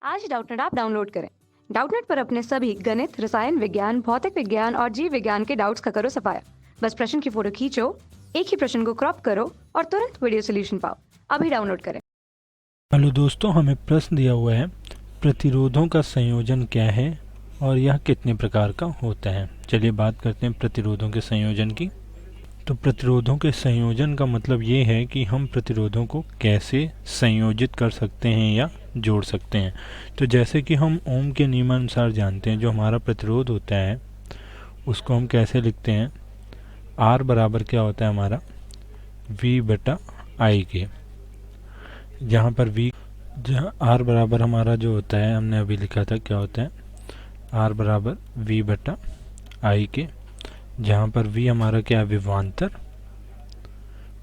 आज Doubtnut app download करें। Doubtnut पर अपने सभी गणित, रसायन विज्ञान, भौतिक विज्ञान और जीव विज्ञान के डाउट्स का करो सफाया। बस प्रश्न की फोटो खींचो, एक ही प्रश्न को क्रॉप करो और तुरंत वीडियो सोल्यूशन पाओ। अभी डाउनलोड करें। हेलो दोस्तों, हमें प्रश्न दिया हुआ है प्रतिरोधों का संयोजन क्या है और यह कितने प्रकार का होता है। चलिए बात करते हैं प्रतिरोधों के संयोजन की। तो प्रतिरोधों के संयोजन का मतलब ये है कि हम प्रतिरोधों को कैसे संयोजित कर सकते हैं या जोड़ सकते हैं। तो जैसे कि हम ओम के नियमानुसार जानते हैं, जो हमारा प्रतिरोध होता है उसको हम कैसे लिखते हैं। आर बराबर क्या होता है हमारा, वी बटा आई के। जहाँ पर वी, जहाँ आर बराबर हमारा जो होता है, हमने अभी लिखा था क्या होता है, आर बराबर वी बटा आई के। जहाँ पर वी हमारा क्या है,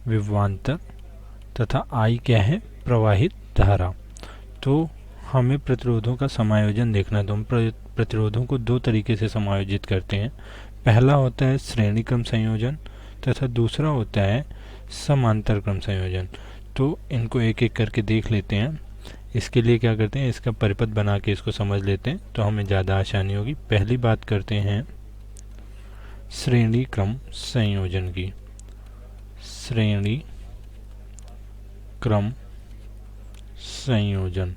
विभवांतर तथा आई क्या है, प्रवाहित धारा। तो हमें प्रतिरोधों का समायोजन देखना है। तो हम प्रतिरोधों को दो तरीके से समायोजित करते हैं। पहला होता है श्रेणी क्रम संयोजन तथा दूसरा होता है समांतर क्रम संयोजन। तो इनको एक एक करके देख लेते हैं। इसके लिए क्या करते हैं, इसका परिपथ बना के इसको समझ लेते हैं तो हमें ज़्यादा आसानी होगी। पहली बात करते हैं श्रेणी क्रम संयोजन की। श्रेणी क्रम संयोजन,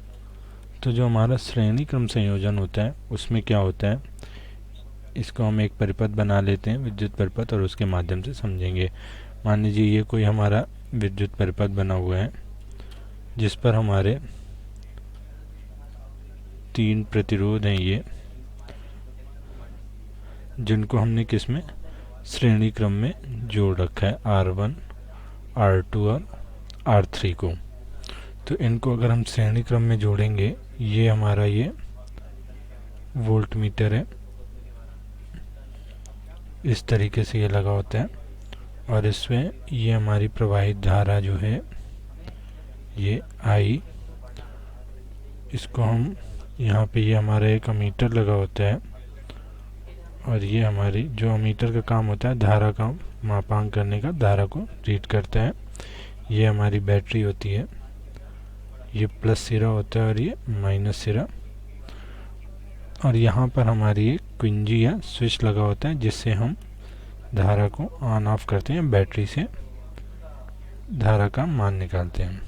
तो जो हमारा श्रेणी क्रम संयोजन होता है उसमें क्या होता है, इसको हम एक परिपथ बना लेते हैं, विद्युत परिपथ, और उसके माध्यम से समझेंगे। मान लीजिए ये कोई हमारा विद्युत परिपथ बना हुआ है जिस पर हमारे तीन प्रतिरोध हैं ये, जिनको हमने किस में, श्रेणी क्रम में जोड़ रखा है, R1, R2 और R3 को। तो इनको अगर हम श्रेणी क्रम में जोड़ेंगे, ये हमारा ये वोल्ट मीटर है, इस तरीके से ये लगा होता है, और इसमें ये हमारी प्रवाहित धारा जो है ये आई, इसको हम यहाँ पे, ये हमारा एक अमीटर लगा होता है, और ये हमारी जो अमीटर का काम होता है धारा का मापांक करने का, धारा को रीड करता है। ये हमारी बैटरी होती है, ये प्लस सिरा होता है और ये माइनस सिरा, और यहाँ पर हमारी एक कुंजी या स्विच लगा होता है जिससे हम धारा को ऑन ऑफ करते हैं, बैटरी से धारा का मान निकालते हैं।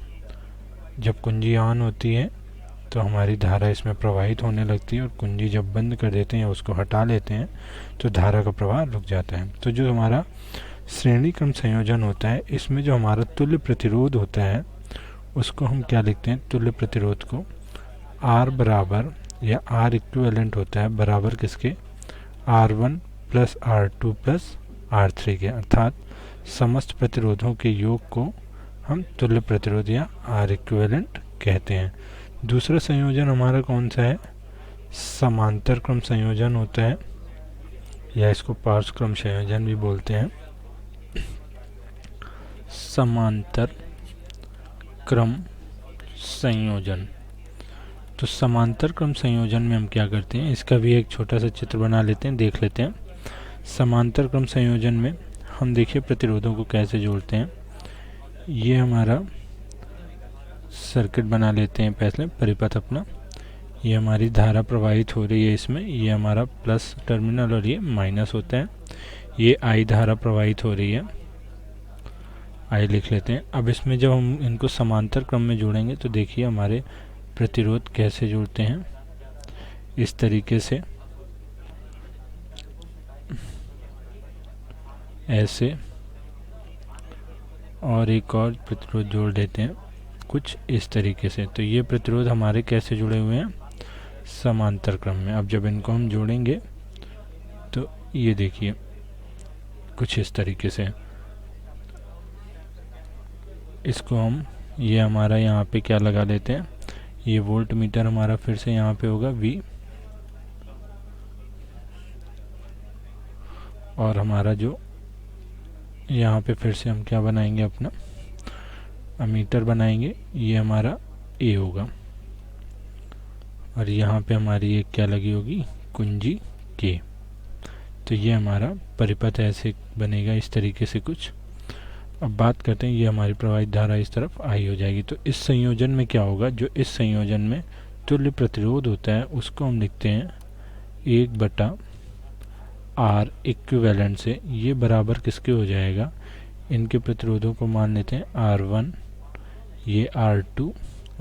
जब कुंजी ऑन होती है तो हमारी धारा इसमें प्रवाहित होने लगती है, और कुंजी जब बंद कर देते हैं या उसको हटा लेते हैं तो धारा का प्रवाह रुक जाता है। तो जो हमारा श्रेणी क्रम संयोजन होता है, इसमें जो हमारा तुल्य प्रतिरोध होता है उसको हम क्या लिखते हैं, तुल्य प्रतिरोध को R बराबर, या R इक्विवेलेंट होता है बराबर किसके, R1 plus R2 plus R3 के, अर्थात समस्त प्रतिरोधों के योग को हम तुल्य प्रतिरोध या R इक्विवेलेंट कहते हैं। दूसरा संयोजन हमारा कौन सा है, समांतर क्रम संयोजन होता है, या इसको पार्श्व क्रम संयोजन भी बोलते हैं। समांतर क्रम संयोजन, तो समांतर क्रम संयोजन में हम क्या करते हैं, इसका भी एक छोटा सा चित्र बना लेते हैं, देख लेते हैं। समांतर क्रम संयोजन में हम देखिए प्रतिरोधों को कैसे जोड़ते हैं। ये हमारा सर्किट बना लेते हैं पहले, परिपथ अपना। ये हमारी धारा प्रवाहित हो रही है इसमें, ये हमारा प्लस टर्मिनल और ये माइनस होता है। ये आई धारा प्रवाहित हो रही है, आई लिख लेते हैं। अब इसमें जब हम इनको समांतर क्रम में जोड़ेंगे तो देखिए हमारे प्रतिरोध कैसे जुड़ते हैं, इस तरीके से, ऐसे, और एक और प्रतिरोध जोड़ देते हैं कुछ इस तरीके से। तो ये प्रतिरोध हमारे कैसे जुड़े हुए हैं, समांतर क्रम में। अब जब इनको हम जोड़ेंगे तो ये देखिए कुछ इस तरीके से, इसको हम, ये हमारा यहाँ पे क्या लगा लेते हैं, ये वोल्ट मीटर हमारा फिर से यहाँ पे होगा V, और हमारा जो यहाँ पे फिर से हम क्या बनाएंगे, अपना अमीटर बनाएंगे, ये हमारा A होगा, और यहाँ पे हमारी एक क्या लगी होगी, कुंजी K। तो ये हमारा परिपथ ऐसे बनेगा, इस तरीके से कुछ। अब बात करते हैं, ये हमारी प्रवाहित धारा इस तरफ आई हो जाएगी। तो इस संयोजन में क्या होगा, जो इस संयोजन में तुल्य प्रतिरोध होता है उसको हम लिखते हैं 1/R इक्विवेलेंट से। ये बराबर किसके हो जाएगा, इनके प्रतिरोधों को मान लेते हैं R1, ये R2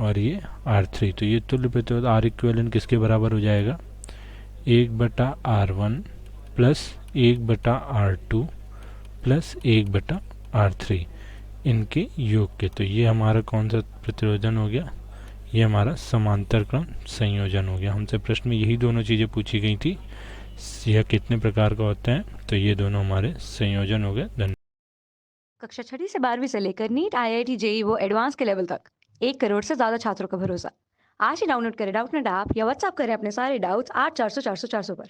और ये R3। तो ये तुल्य प्रतिरोध R इक्विवेलेंट किसके बराबर हो जाएगा, 1/R1 plus 1/R2 plus 1/R3 इनके योग के। तो ये हमारा कौन सा प्रतिरोधन हो गया, ये हमारा समांतर क्रम संयोजन हो गया। हमसे प्रश्न में यही दोनों चीज़ें पूछी गई थी, यह कितने प्रकार का होता है, तो ये दोनों हमारे संयोजन हो गए। धन्यवाद। कक्षा 6वीं से 12वीं से लेकर नीट, IIT, JEE वो एडवांस के लेवल तक 1 करोड़ से ज़्यादा छात्रों का भरोसा। आज ही डाउनलोड करें डाउटनेट ऐप या व्हाट्सएप करें अपने सारे डाउट्स 8400 400 400 पर।